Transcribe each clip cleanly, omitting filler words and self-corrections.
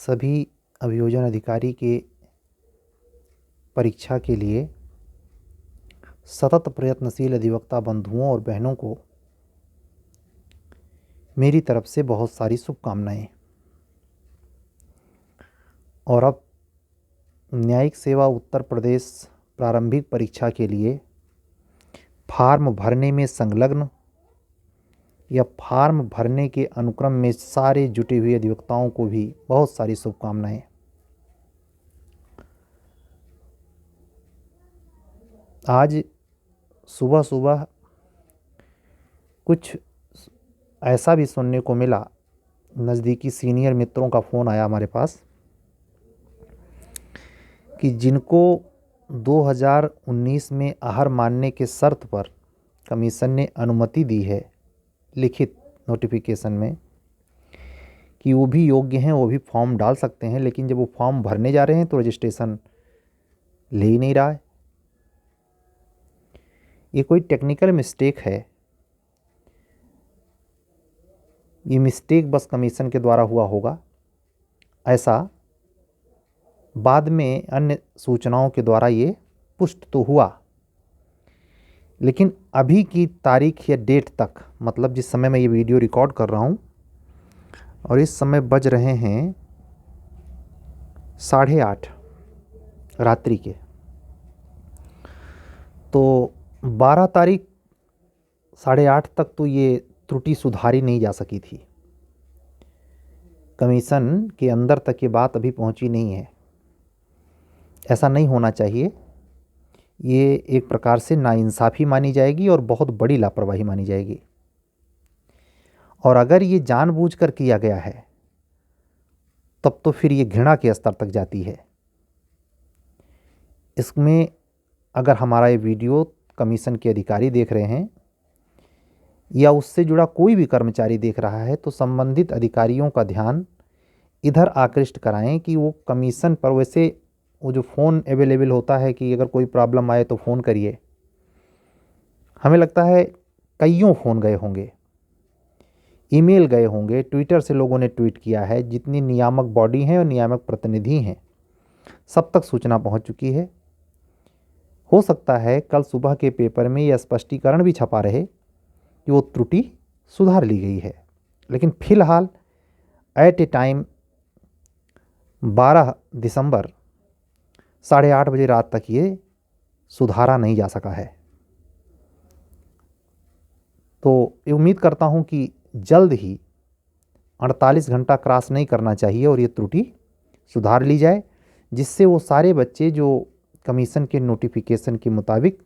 सभी अभियोजन अधिकारी के परीक्षा के लिए सतत प्रयत्नशील अधिवक्ता बंधुओं और बहनों को मेरी तरफ से बहुत सारी शुभकामनाएं। और अब न्यायिक सेवा उत्तर प्रदेश प्रारंभिक परीक्षा के लिए फार्म भरने में संलग्न या फार्म भरने के अनुक्रम में सारे जुटे हुए अधिवक्ताओं को भी बहुत सारी शुभकामनाएं। आज सुबह सुबह कुछ ऐसा भी सुनने को मिला, नज़दीकी सीनियर मित्रों का फ़ोन आया हमारे पास कि जिनको 2019 में आहर मानने के शर्त पर कमीशन ने अनुमति दी है लिखित नोटिफिकेशन में कि वो भी योग्य हैं, वो भी फॉर्म डाल सकते हैं, लेकिन जब वो फॉर्म भरने जा रहे हैं तो रजिस्ट्रेशन ले ही नहीं रहा है। ये कोई टेक्निकल मिस्टेक है, ये मिस्टेक बस कमीशन के द्वारा हुआ होगा, ऐसा बाद में अन्य सूचनाओं के द्वारा ये पुष्ट तो हुआ। लेकिन अभी की तारीख या डेट तक, मतलब जिस समय मैं ये वीडियो रिकॉर्ड कर रहा हूँ और इस समय बज रहे हैं 8:30 रात्रि के, तो 12 तारीख 8:30 तक तो ये त्रुटि सुधारी नहीं जा सकी थी। कमीशन के अंदर तक ये बात अभी पहुंची नहीं है। ऐसा नहीं होना चाहिए। ये एक प्रकार से नाइंसाफ़ी मानी जाएगी और बहुत बड़ी लापरवाही मानी जाएगी। और अगर ये जानबूझकर किया गया है तब तो फिर ये घृणा के स्तर तक जाती है। इसमें अगर हमारा ये वीडियो कमीशन के अधिकारी देख रहे हैं या उससे जुड़ा कोई भी कर्मचारी देख रहा है तो संबंधित अधिकारियों का ध्यान इधर आकृष्ट कराएं कि वो कमीशन पर, वैसे वो जो फ़ोन अवेलेबल होता है कि अगर कोई प्रॉब्लम आए तो फ़ोन करिए, हमें लगता है कईयों फ़ोन गए होंगे, ईमेल गए होंगे, ट्विटर से लोगों ने ट्वीट किया है, जितनी नियामक बॉडी हैं और नियामक प्रतिनिधि हैं सब तक सूचना पहुंच चुकी है। हो सकता है कल सुबह के पेपर में यह स्पष्टीकरण भी छपा रहे कि वो त्रुटि सुधार ली गई है, लेकिन फ़िलहाल एट ए टाइम 12 दिसंबर 8:30 बजे रात तक ये सुधारा नहीं जा सका है। तो उम्मीद करता हूँ कि जल्द ही 48 घंटा क्रॉस नहीं करना चाहिए और ये त्रुटि सुधार ली जाए, जिससे वो सारे बच्चे जो कमीशन के नोटिफिकेशन के मुताबिक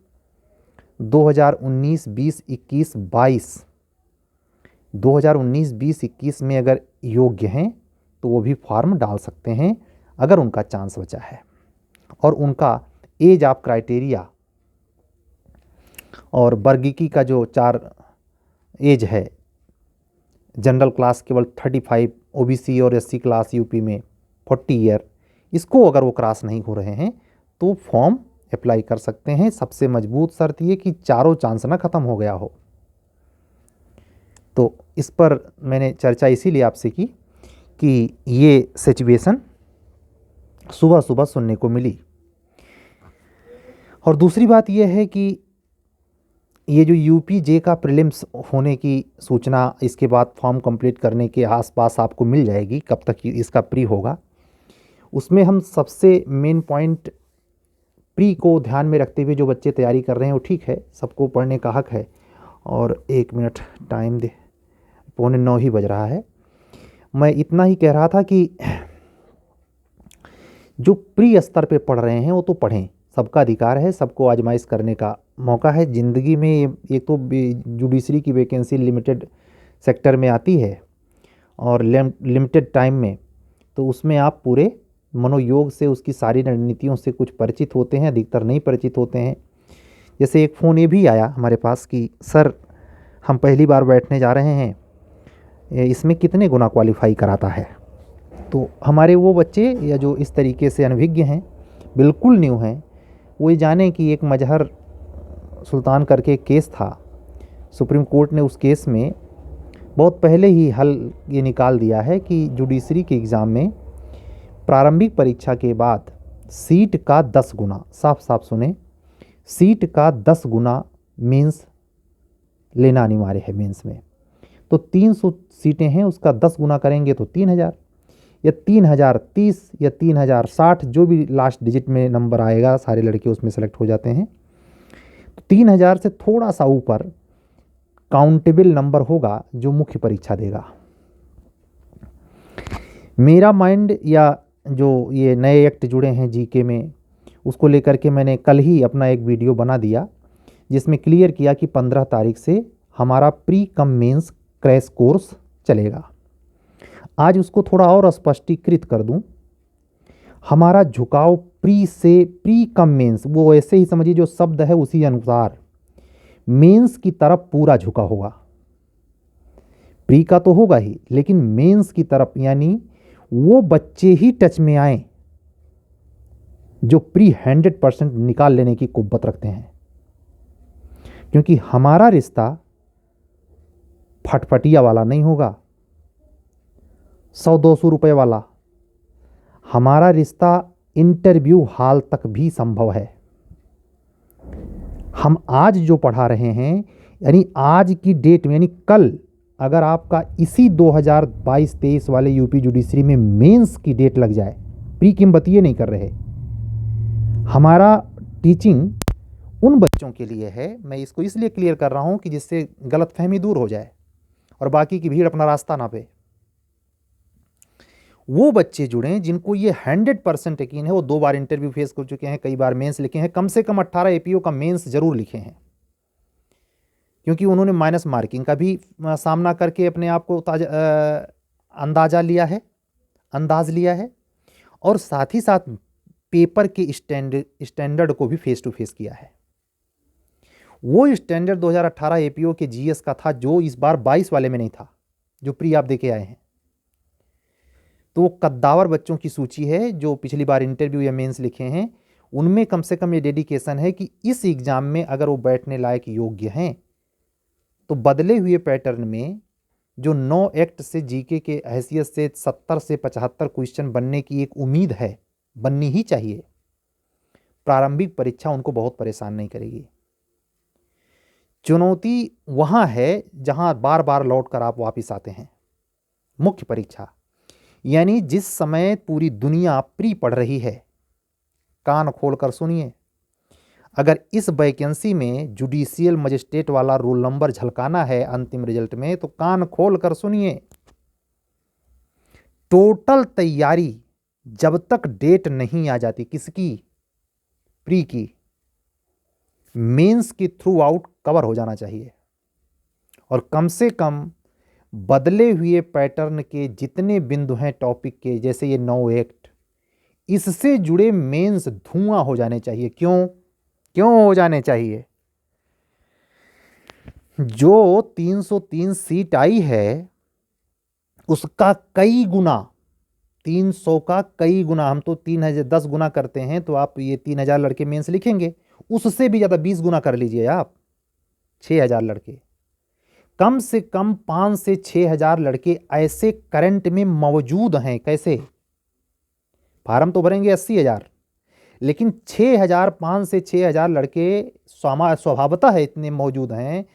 2019, 20, 21, 22 2019, 20, 21 में अगर योग्य हैं तो वो भी फॉर्म डाल सकते हैं अगर उनका चांस बचा है। और उनका एज ऑफ क्राइटेरिया और वर्गीकी का जो 4 एज है, जनरल क्लास केवल 35, ओबीसी और एससी क्लास यूपी में 40 ईयर, इसको अगर वो क्रॉस नहीं हो रहे हैं तो फॉर्म अप्लाई कर सकते हैं। सबसे मजबूत शर्त ये कि चारों चांस ना ख़त्म हो गया हो। तो इस पर मैंने चर्चा इसीलिए आपसे की कि ये सिचुएशन सुबह सुबह सुनने को मिली। और दूसरी बात यह है कि ये जो यूपीजे का प्रीलिम्स होने की सूचना इसके बाद फॉर्म कंप्लीट करने के आसपास आपको मिल जाएगी, कब तक इसका प्री होगा। उसमें हम सबसे मेन पॉइंट प्री को ध्यान में रखते हुए जो बच्चे तैयारी कर रहे हैं वो ठीक है, सबको पढ़ने का हक है। और 1 मिनट टाइम दे, 8:45 ही बज रहा है। मैं इतना ही कह रहा था कि जो प्री स्तर पे पढ़ रहे हैं वो तो पढ़ें, सबका अधिकार है, सबको आजमाइश करने का मौका है ज़िंदगी में। एक तो जुडिशरी की वैकेंसी लिमिटेड सेक्टर में आती है और लिमिटेड टाइम में, तो उसमें आप पूरे मनोयोग से उसकी सारी रणनीतियों से कुछ परिचित होते हैं, अधिकतर नहीं परिचित होते हैं। जैसे एक फ़ोन ये भी आया हमारे पास कि सर हम पहली बार बैठने जा रहे हैं, इसमें कितने गुना क्वालिफाई कराता है। तो हमारे वो बच्चे या जो इस तरीके से अनभिज्ञ हैं, बिल्कुल न्यू हैं, वो ये जाने कि एक मजहर सुल्तान करके एक केस था, सुप्रीम कोर्ट ने उस केस में बहुत पहले ही हल ये निकाल दिया है कि जुडिशरी के एग्ज़ाम में प्रारंभिक परीक्षा के बाद सीट का 10 गुना, साफ साफ सुने, सीट का 10 गुना मेंस लेना अनिवार्य है मेंस में। तो 300 सीटें हैं, उसका 10 गुना करेंगे तो 3000, या 3030 या 3060, जो भी लास्ट डिजिट में नंबर आएगा, सारे लड़के उसमें सेलेक्ट हो जाते हैं। तो 3000 से थोड़ा सा ऊपर काउंटेबल नंबर होगा जो मुख्य परीक्षा देगा। मेरा माइंड या जो ये नए एक्ट जुड़े हैं जीके में, उसको लेकर के मैंने कल ही अपना एक वीडियो बना दिया जिसमें क्लियर किया कि 15 तारीख से हमारा pre cum mains crash course चलेगा। आज उसको थोड़ा और स्पष्टीकृत कर दूं। हमारा झुकाव प्री से प्री कम मेंस, वो ऐसे ही समझिए जो शब्द है उसी अनुसार मेंस की तरफ पूरा झुका होगा। प्री का तो होगा ही, लेकिन मेंस की तरफ, यानी वो बच्चे ही टच में आए जो प्री 100% निकाल लेने की कुव्वत रखते हैं। क्योंकि हमारा रिश्ता फटफटिया वाला नहीं होगा, 100-200 रुपए वाला। हमारा रिश्ता इंटरव्यू हाल तक भी संभव है। हम आज जो पढ़ा रहे हैं, यानी आज की डेट में, यानी कल अगर आपका इसी 2022-23 वाले यूपी जुडिशरी में मेंस की डेट लग जाए, प्री की हम बतिये नहीं कर रहे, हमारा टीचिंग उन बच्चों के लिए है। मैं इसको इसलिए क्लियर कर रहा हूं कि जिससे गलतफहमी दूर हो जाए और बाकी की भीड़ अपना रास्ता ना पे। वो बच्चे जुड़ें जिनको ये 100% यकीन है, वो 2 बार इंटरव्यू फेस कर चुके हैं, कई बार मेंस लिखे हैं, कम से कम 18 एपीओ का मेंस जरूर लिखे हैं, क्योंकि उन्होंने माइनस मार्किंग का भी सामना करके अपने आप को अंदाज लिया है, और साथ ही साथ पेपर के स्टैंडर्ड को भी फेस टू फेस किया है। वो स्टैंडर्ड 2018 एपीओ के जीएस का था जो इस बार 22 वाले में नहीं था, जो प्री आप देके आए हैं। तो वो कद्दावर बच्चों की सूची है जो पिछली बार इंटरव्यू या मेंस लिखे हैं। उनमें कम से कम ये डेडिकेशन है कि इस एग्जाम में अगर वो बैठने लायक योग्य हैं तो बदले हुए पैटर्न में जो 9 एक्ट से जीके के हैसियत से 70 से 75 क्वेश्चन बनने की एक उम्मीद है, बननी ही चाहिए, प्रारंभिक परीक्षा उनको बहुत परेशान नहीं करेगी। चुनौती वहां है जहां बार बार लौट कर आप वापिस आते हैं, मुख्य परीक्षा। यानी जिस समय पूरी दुनिया प्री पढ़ रही है, कान खोलकर सुनिए, अगर इस वैकेंसी में जुडिशियल मजिस्ट्रेट वाला रोल नंबर झलकाना है अंतिम रिजल्ट में, तो कान खोलकर सुनिए। टोटल तैयारी जब तक डेट नहीं आ जाती, किसकी? प्री की, मेंस की थ्रू आउट कवर हो जाना चाहिए। और कम से कम बदले हुए पैटर्न के जितने बिंदु हैं टॉपिक के, जैसे ये 9 एक्ट, इससे जुड़े मेंस धुआं हो जाने चाहिए। क्यों हो जाने चाहिए? जो 303 सीट आई है उसका कई गुना, 300 का कई गुना, हम तो 10 गुना करते हैं, तो आप ये 3000 लड़के मेंस लिखेंगे, उससे भी ज्यादा 20 गुना कर लीजिए आप, 6000 लड़के। कम से कम 5 से 6000 लड़के ऐसे करंट में मौजूद हैं। कैसे? फार्म तो भरेंगे 80,000, लेकिन 5 से 6000 लड़के स्वभावतः इतने मौजूद हैं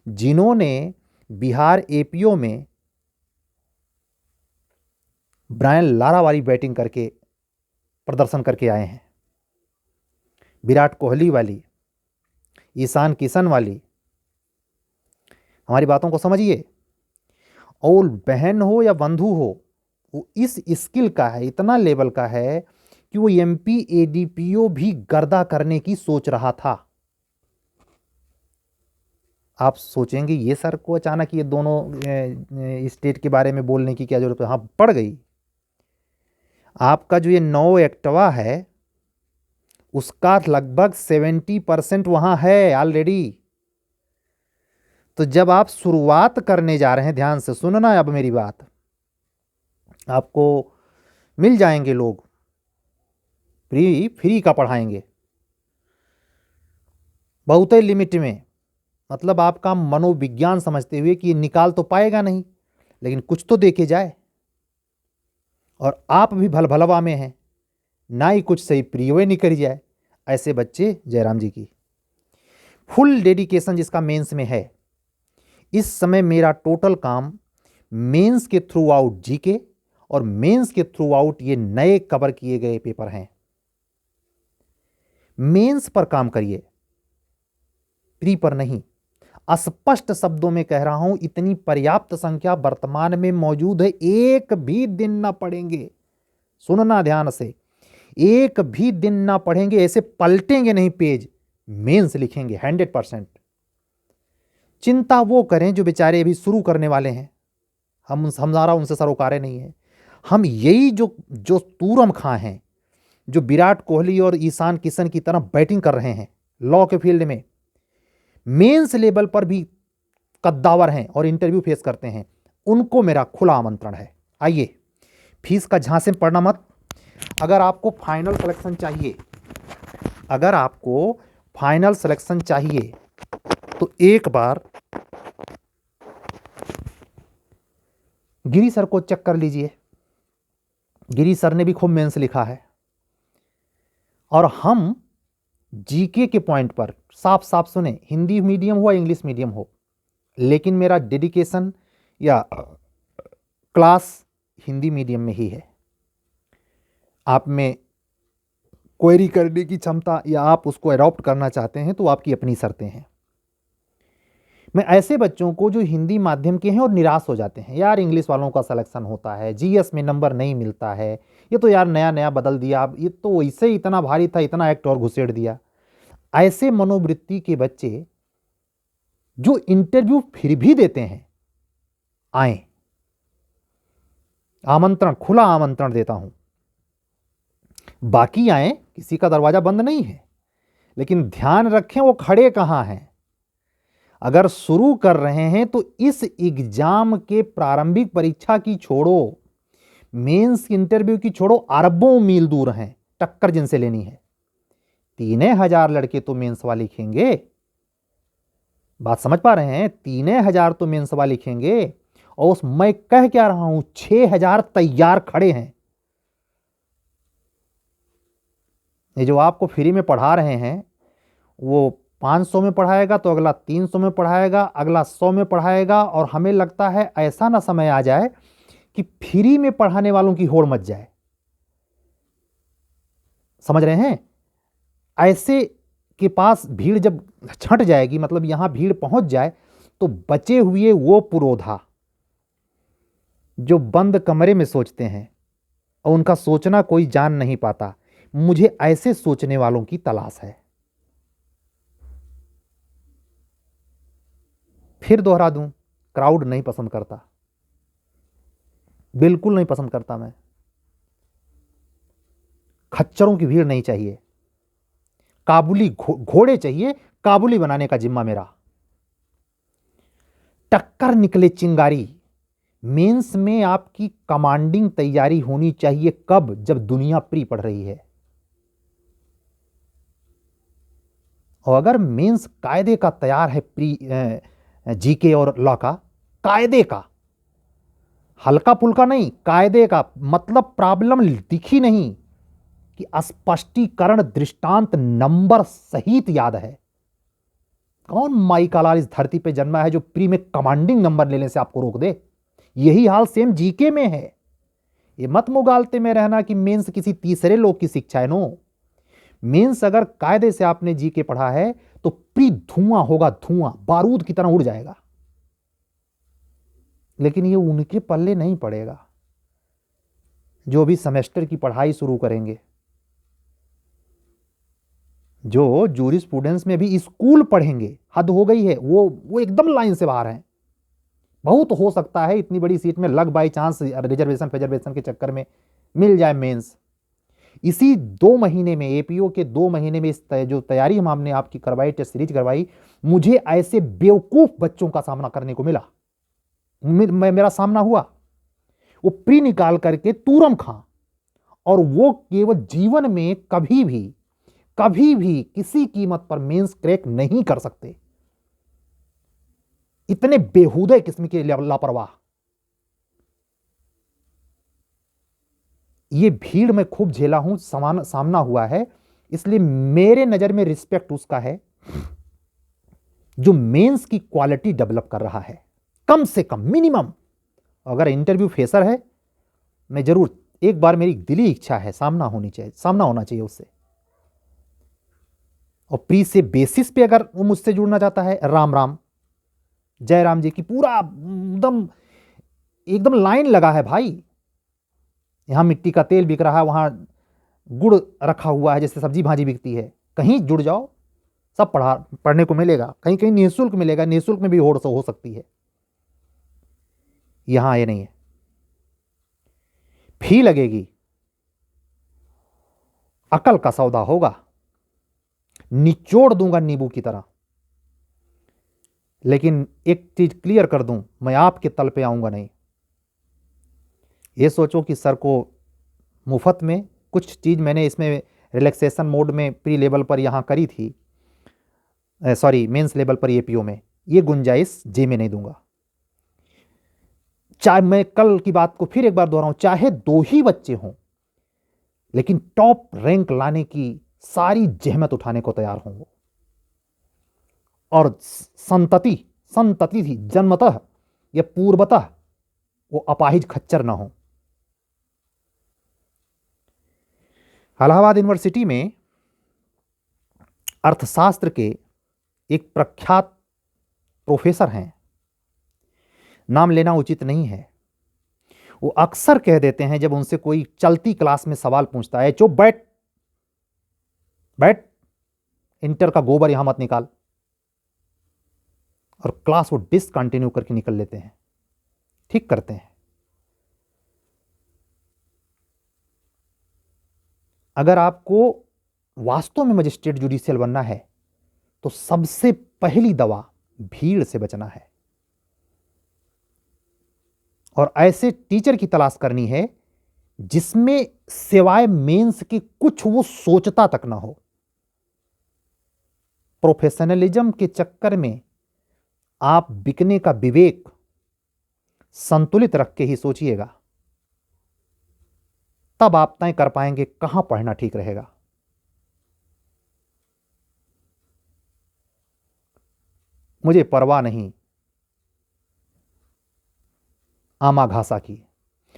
जिन्होंने बिहार एपीओ में ब्रायन लारा वाली बैटिंग करके प्रदर्शन करके आए हैं, विराट कोहली वाली, ईशान किशन वाली। हमारी बातों को समझिए। और बहन हो या बंधु हो, वो इस स्किल का है, इतना लेवल का है कि वो एमपी एडीपीओ भी गर्दा करने की सोच रहा था। आप सोचेंगे ये सर को अचानक ये दोनों स्टेट के बारे में बोलने की क्या जरूरत है? हाँ, पड़ गई। आपका जो ये 9 एक्टवा है उसका लगभग 70% वहां है ऑलरेडी। तो जब आप शुरुआत करने जा रहे हैं, ध्यान से सुनना अब मेरी बात, आपको मिल जाएंगे लोग फ्री का पढ़ाएंगे, बहुत ही लिमिट में। मतलब आपका मनोविज्ञान समझते हुए कि ये निकाल तो पाएगा नहीं, लेकिन कुछ तो देके जाए। और आप भी भलभलवा में हैं, ना ही कुछ सही प्रियो निकल जाए। ऐसे बच्चे जयराम जी की फुल डेडिकेशन जिसका मेंस में है। इस समय मेरा टोटल काम मेंस के थ्रू आउट जीके और मेंस के थ्रू आउट ये नए कवर किए गए पेपर हैं। मेंस पर काम करिए, प्री पर नहीं। स्पष्ट शब्दों में कह रहा हूं, इतनी पर्याप्त संख्या वर्तमान में मौजूद है, एक भी दिन ना पढ़ेंगे, सुनना ध्यान से, एक भी दिन ना पढ़ेंगे, ऐसे पलटेंगे नहीं पेज, मेंस लिखेंगे 100%। चिंता वो करें जो बेचारे अभी शुरू करने वाले हैं, हमारा उनसे सरोकारे नहीं है। हम यही जो तूरम खां हैं, जो विराट कोहली और ईशान किशन की तरह बैटिंग कर रहे हैं लॉ के फील्ड में, मेंस लेवल पर भी कद्दावर हैं और इंटरव्यू फेस करते हैं, उनको मेरा खुला आमंत्रण है। आइए, फीस का झांसे में पड़ना मत। अगर आपको फाइनल सिलेक्शन चाहिए, अगर आपको फाइनल सिलेक्शन चाहिए तो एक बार गिरी सर को चेक कर लीजिए। गिरी सर ने भी खूब मेंस लिखा है और हम जीके के पॉइंट पर साफ साफ सुने, हिंदी मीडियम हो या इंग्लिश मीडियम हो, लेकिन मेरा डेडिकेशन या क्लास हिंदी मीडियम में ही है। आप में क्वेरी करने की क्षमता या आप उसको अडॉप्ट करना चाहते हैं तो आपकी अपनी शर्तें हैं। मैं ऐसे बच्चों को जो हिंदी माध्यम के हैं और निराश हो जाते हैं, यार इंग्लिश वालों का सिलेक्शन होता है, जीएस में नंबर नहीं मिलता है, ये तो यार नया नया बदल दिया, ये तो वैसे ही इतना भारी था, इतना एक्ट और घुसेड़ दिया, ऐसे मनोवृत्ति के बच्चे जो इंटरव्यू फिर भी देते हैं, आए, आमंत्रण, खुला आमंत्रण देता हूं। बाकी आए, किसी का दरवाजा बंद नहीं है, लेकिन ध्यान रखें वो खड़े कहां हैं। अगर शुरू कर रहे हैं तो इस एग्जाम के प्रारंभिक परीक्षा की छोड़ो, मेंस इंटरव्यू की छोड़ो, अरबों मील दूर हैं टक्कर जिनसे लेनी है। 3,000 लड़के तो मेंस सवाल लिखेंगे, बात समझ पा रहे हैं? 3,000 तो मेंस सवाल लिखेंगे और उस मैं कह क्या रहा हूं, 6,000 तैयार खड़े हैं। ये जो आपको फ्री में पढ़ा रहे हैं, वो 500 में पढ़ाएगा तो अगला 300 में पढ़ाएगा, अगला 100 में पढ़ाएगा, और हमें लगता है ऐसा ना समय आ जाए कि फ्री में पढ़ाने वालों की होड़ मच जाए। समझ रहे हैं? ऐसे के पास भीड़ जब छंट जाएगी, मतलब यहां भीड़ पहुंच जाए, तो बचे हुए वो पुरोधा जो बंद कमरे में सोचते हैं और उनका सोचना कोई जान नहीं पाता, मुझे ऐसे सोचने वालों की तलाश है। फिर दोहरा दूं, क्राउड नहीं पसंद करता, बिल्कुल नहीं पसंद करता मैं। खच्चरों की भीड़ नहीं चाहिए, काबुली घोड़े चाहिए, काबुली बनाने का जिम्मा मेरा। टक्कर निकले चिंगारी, मेंस में आपकी कमांडिंग तैयारी होनी चाहिए। कब? जब दुनिया प्री पढ़ रही है। और अगर मेंस कायदे का तैयार है, प्री जीके और लॉ का, कायदे का, हल्का फुल्का नहीं, कायदे का, मतलब प्रॉब्लम दिखी नहीं कि स्पष्टीकरण, दृष्टांत, नंबर सहित याद है। कौन माई का लाल इस धरती पे जन्मा है जो प्री में कमांडिंग नंबर लेने से आपको रोक दे? यही हाल सेम जीके में है। ये मत मुगालते में रहना कि मेंस किसी तीसरे लोग की शिक्षा है। नो, मेंस अगर कायदे से आपने जीके पढ़ा है तो प्री धुआं होगा, धुआं, बारूद की तरह उड़ जाएगा। लेकिन ये उनके पल्ले नहीं पड़ेगा जो भी सेमेस्टर की पढ़ाई शुरू करेंगे, जो जूरिस्प्रूडेंस में भी स्कूल पढ़ेंगे। हद हो गई है, वो एकदम लाइन से बाहर हैं। बहुत हो सकता है इतनी बड़ी सीट में लग बाई चांस रिजर्वेशन फेजर्वेशन के चक्कर में मिल जाए मेंस। इसी 2 महीने में, एपीओ के 2 महीने में, इस जो तैयारी हमने आपकी करवाई, टेस्ट सीरीज करवाई, मुझे ऐसे बेवकूफ बच्चों का सामना करने को मिला। मेरा सामना हुआ, वो प्री निकाल करके तूरम खां, और वो केवल जीवन में कभी भी किसी कीमत पर मेंस क्रैक नहीं कर सकते। इतने बेहुदे किस्म के लापरवाह। ये भीड़ में खूब झेला हूं, सामना हुआ है, इसलिए मेरे नजर में रिस्पेक्ट उसका है जो मेंस की क्वालिटी डेवलप कर रहा है। कम से कम मिनिमम अगर इंटरव्यू फेसर है, मैं जरूर एक बार, मेरी दिली इच्छा है सामना होना चाहिए उससे। और प्री से बेसिस पे अगर वो मुझसे जुड़ना चाहता है, राम राम, जय राम जी की, पूरा एकदम लाइन लगा है भाई। यहां मिट्टी का तेल बिक रहा है, वहां गुड़ रखा हुआ है, जैसे सब्जी भाजी बिकती है। कहीं जुड़ जाओ, सब पढ़ने को मिलेगा। कहीं कहीं निःशुल्क मिलेगा, निःशुल्क में भी होड़ हो सकती है। यहां ये नहीं है, फी लगेगी, अकल का सौदा होगा, निचोड़ दूंगा नींबू की तरह। लेकिन एक चीज क्लियर कर दूं, मैं आपके तल पे आऊंगा नहीं। ये सोचो कि सर को मुफ्त में कुछ चीज मैंने इसमें रिलैक्सेशन मोड में प्री लेवल पर यहां करी थी, सॉरी मेंस लेवल पर एपीओ में, ये गुंजाइश जे में नहीं दूंगा। चाहे मैं कल की बात को फिर एक बार दोहराऊं, चाहे 2 ही बच्चे हों, लेकिन टॉप रैंक लाने की सारी जहमत उठाने को तैयार हूं वो। और संतति थी जन्मतः या पूर्वतः वो अपाहिज खच्चर ना हो। इलाहाबाद यूनिवर्सिटी में अर्थशास्त्र के एक प्रख्यात प्रोफेसर हैं, नाम लेना उचित नहीं है। वो अक्सर कह देते हैं जब उनसे कोई चलती क्लास में सवाल पूछता है, चुप बैठ बैठ, इंटर का गोबर यहां मत निकाल, और क्लास वो डिसकंटिन्यू करके निकल लेते हैं। ठीक करते हैं। अगर आपको वास्तव में मजिस्ट्रेट जुडिशियल बनना है तो सबसे पहली दवा भीड़ से बचना है, और ऐसे टीचर की तलाश करनी है जिसमें सिवाय मेंस के कुछ वो सोचता तक ना हो। प्रोफेशनलिज्म के चक्कर में आप बिकने का विवेक संतुलित रख के ही सोचिएगा, तब आप तय कर पाएंगे कहां पढ़ना ठीक रहेगा। मुझे परवाह नहीं आमा घासा की,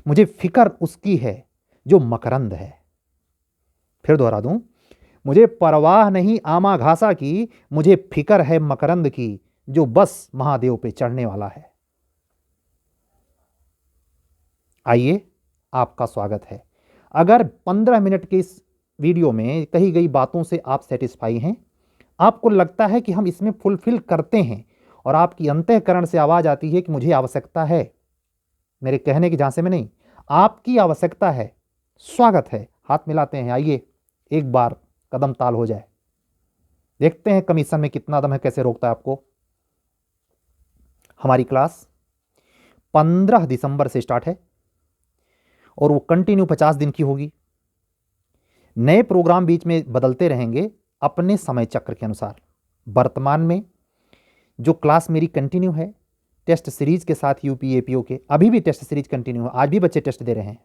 मुझे फिक्र उसकी है जो मकरंद है। फिर दोहरा दूं, मुझे परवाह नहीं आमा घासा की, मुझे फिक्र है मकरंद की जो बस महादेव पे चढ़ने वाला है। आइए, आपका स्वागत है। अगर 15 मिनट के इस वीडियो में कही गई बातों से आप सेटिस्फाई हैं, आपको लगता है कि हम इसमें फुलफिल करते हैं, और आपकी अंतःकरण से आवाज आती है कि मुझे आवश्यकता है, मेरे कहने की झांसे में नहीं, आपकी आवश्यकता है, स्वागत है। हाथ मिलाते हैं, आइए एक बार कदम ताल हो जाए। देखते हैं कमीशन में कितना दम है, कैसे रोकता है आपको। हमारी क्लास 15 दिसंबर से स्टार्ट है और वो कंटिन्यू 50 दिन की होगी। नए प्रोग्राम बीच में बदलते रहेंगे अपने समय चक्र के अनुसार। वर्तमान में जो क्लास मेरी कंटिन्यू है टेस्ट सीरीज के साथ, यूपी एपीओ के, अभी भी टेस्ट सीरीज कंटिन्यू है, आज भी बच्चे टेस्ट दे रहे हैं।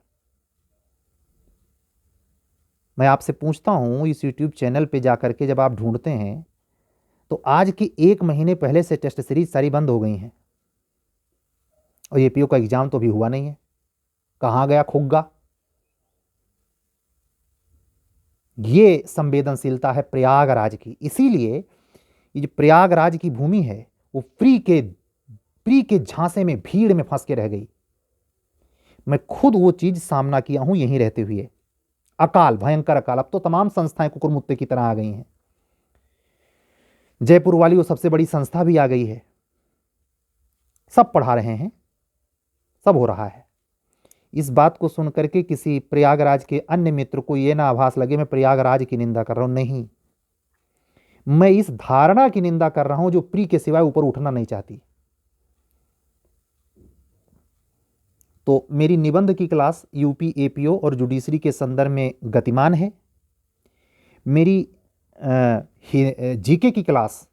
मैं आपसे पूछता हूं, इस यूट्यूब चैनल पे जाकर के जब आप ढूंढते हैं तो आज की 1 महीने पहले से टेस्ट सीरीज सारी बंद हो गई हैं, और एपीओ का एग्जाम तो अभी हुआ नहीं है। कहां गया खुग्गा? ये संवेदनशीलता है प्रयागराज की। इसीलिए ये जो प्रयागराज की भूमि है वो प्री के झांसे में, भीड़ में फंस के रह गई। मैं खुद वो चीज सामना किया हूं यहीं रहते हुए। अकाल, भयंकर अकाल। अब तो तमाम संस्थाएं कुकुरमुत्ते की तरह आ गई हैं। जयपुर वाली वो सबसे बड़ी संस्था भी आ गई है, सब पढ़ा रहे हैं, सब हो रहा है। इस बात को सुनकर के किसी प्रयागराज के अन्य मित्र को यह ना आभास लगे मैं प्रयागराज की निंदा कर रहा हूं। नहीं, मैं इस धारणा की निंदा कर रहा हूं जो प्री के सिवाय ऊपर उठना नहीं चाहती। तो मेरी निबंध की क्लास यूपी एपीओ और जुडिशरी के संदर्भ में गतिमान है। मेरी जीके की क्लास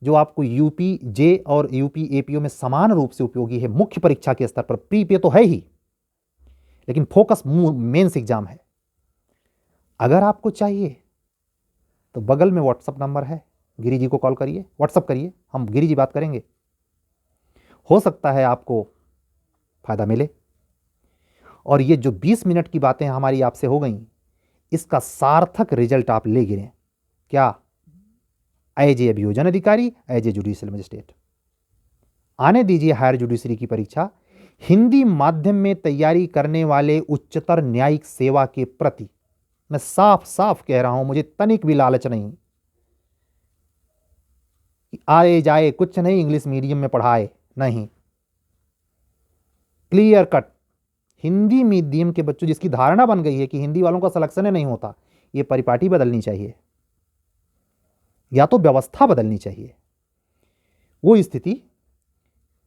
जो आपको यूपी जे और यूपी एपीओ में समान रूप से उपयोगी है, मुख्य परीक्षा के स्तर पर, प्री पे तो है ही, लेकिन फोकस मेंस एग्जाम है। अगर आपको चाहिए तो बगल में व्हाट्सअप नंबर है, गिरी जी को कॉल करिए, व्हाट्सअप करिए, हम गिरी जी बात करेंगे। हो सकता है आपको फायदा मिले। और ये जो 20 मिनट की बातें हमारी आपसे हो गई, इसका सार्थक रिजल्ट आप ले गिरें। क्या? एज ए अभियोजन अधिकारी, एज ए जुडिशियल मजिस्ट्रेट। आने दीजिए हायर जुडिशरी की परीक्षा। हिंदी माध्यम में तैयारी करने वाले उच्चतर न्यायिक सेवा के प्रति मैं साफ साफ कह रहा हूं, मुझे तनिक भी लालच नहीं कि आए जाए कुछ नहीं, इंग्लिश मीडियम में पढ़ाए, नहीं। क्लियर कट हिंदी मीडियम के बच्चों, जिसकी धारणा बन गई है कि हिंदी वालों का सिलेक्शन नहीं होता, यह परिपाटी बदलनी चाहिए या तो व्यवस्था बदलनी चाहिए। वो स्थिति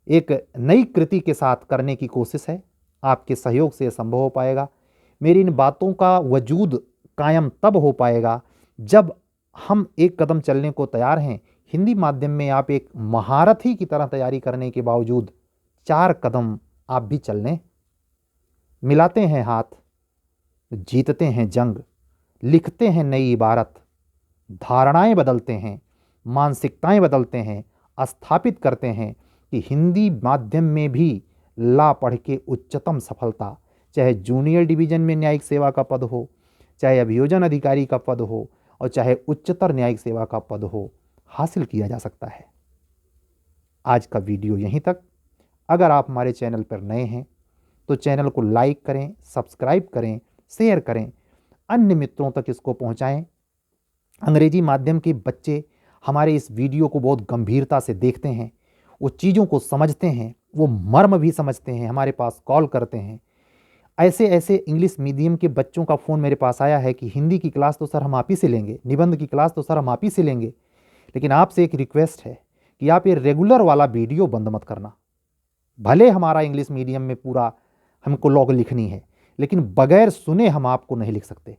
एक नई कृति के साथ करने की कोशिश है। आपके सहयोग से संभव हो पाएगा। मेरी इन बातों का वजूद कायम तब हो पाएगा जब हम एक कदम चलने को तैयार हैं। हिंदी माध्यम में आप एक महारथी की तरह तैयारी करने के बावजूद 4 कदम आप भी चल लें। मिलाते हैं हाथ, जीतते हैं जंग, लिखते हैं नई इबारत, धारणाएं बदलते हैं, मानसिकताएं बदलते हैं, स्थापित करते हैं कि हिंदी माध्यम में भी ला पढ़ के उच्चतम सफलता, चाहे जूनियर डिवीजन में न्यायिक सेवा का पद हो, चाहे अभियोजन अधिकारी का पद हो, और चाहे उच्चतर न्यायिक सेवा का पद हो, हासिल किया जा सकता है। आज का वीडियो यहीं तक। अगर आप हमारे चैनल पर नए हैं तो चैनल को लाइक करें, सब्सक्राइब करें, शेयर करें, अन्य मित्रों तक इसको पहुंचाएं। अंग्रेजी माध्यम के बच्चे हमारे इस वीडियो को बहुत गंभीरता से देखते हैं, वो चीज़ों को समझते हैं, वो मर्म भी समझते हैं, हमारे पास कॉल करते हैं। ऐसे ऐसे इंग्लिश मीडियम के बच्चों का फ़ोन मेरे पास आया है कि हिंदी की क्लास तो सर हम आप ही से लेंगे, निबंध की क्लास तो सर हम आप ही से लेंगे, लेकिन आपसे एक रिक्वेस्ट है कि आप ये रेगुलर वाला वीडियो बंद मत करना। भले हमारा इंग्लिश मीडियम में पूरा हमको लॉग लिखनी है, लेकिन बगैर सुने हम आपको नहीं लिख सकते।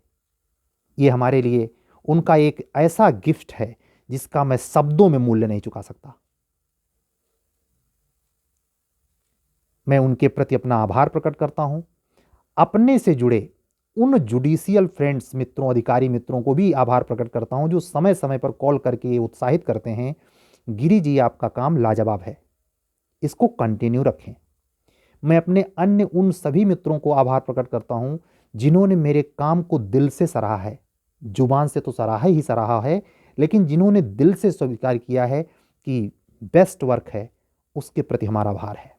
ये हमारे लिए उनका एक ऐसा गिफ्ट है जिसका मैं शब्दों में मूल्य नहीं चुका सकता। मैं उनके प्रति अपना आभार प्रकट करता हूं। अपने से जुड़े उन जुडिशियल फ्रेंड्स, मित्रों, अधिकारी मित्रों को भी आभार प्रकट करता हूं जो समय समय पर कॉल करके उत्साहित करते हैं, गिरी जी आपका काम लाजवाब है, इसको कंटिन्यू रखें। मैं अपने अन्य उन सभी मित्रों को आभार प्रकट करता हूं जिन्होंने मेरे काम को दिल से सराहा है। जुबान से तो सराहा ही सराहा है, लेकिन जिन्होंने दिल से स्वीकार किया है कि बेस्ट वर्क है, उसके प्रति हमारा आभार है।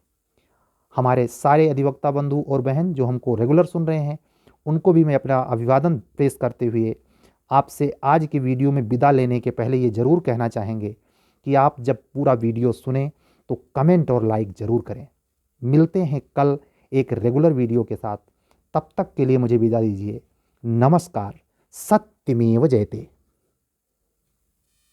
हमारे सारे अधिवक्ता बंधु और बहन जो हमको रेगुलर सुन रहे हैं, उनको भी मैं अपना अभिवादन पेश करते हुए आपसे आज के वीडियो में विदा लेने के पहले ये ज़रूर कहना चाहेंगे कि आप जब पूरा वीडियो सुने तो कमेंट और लाइक ज़रूर करें। मिलते हैं कल एक रेगुलर वीडियो के साथ। तब तक के लिए मुझे विदा दीजिए। नमस्कार। सत्यमेव जयते।